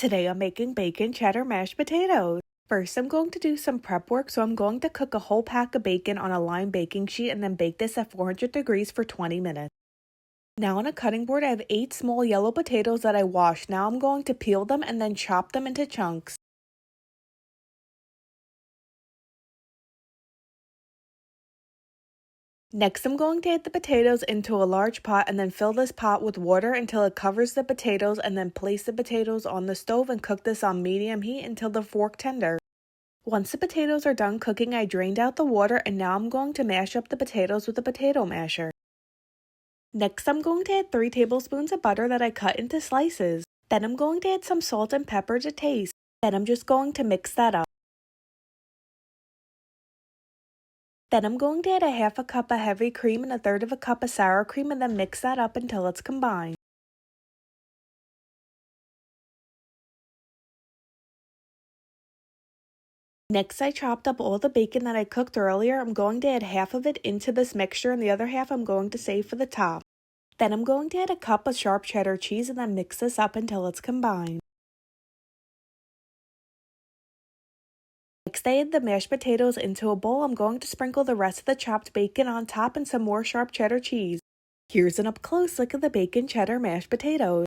Today I'm making bacon cheddar mashed potatoes. First, I'm going to do some prep work, so I'm going to cook a whole pack of bacon on a lined baking sheet and then bake this at 400 degrees for 20 minutes. Now on a cutting board, I have 8 small yellow potatoes that I washed. Now I'm going to peel them and then chop them into chunks. Next, I'm going to add the potatoes into a large pot and then fill this pot with water until it covers the potatoes, and then place the potatoes on the stove and cook this on medium heat until they're fork tender. Once the potatoes are done cooking, I drained out the water and now I'm going to mash up the potatoes with a potato masher. Next, I'm going to add 3 tablespoons of butter that I cut into slices. Then I'm going to add some salt and pepper to taste. Then I'm just going to mix that up. Then I'm going to add a half a cup of heavy cream and a third of a cup of sour cream and then mix that up until it's combined. Next, I chopped up all the bacon that I cooked earlier. I'm going to add half of it into this mixture and the other half I'm going to save for the top. Then I'm going to add a cup of sharp cheddar cheese and then mix this up until it's combined. Next, I add the mashed potatoes into a bowl. I'm going to sprinkle the rest of the chopped bacon on top and some more sharp cheddar cheese. Here's an up-close look at the bacon cheddar mashed potatoes.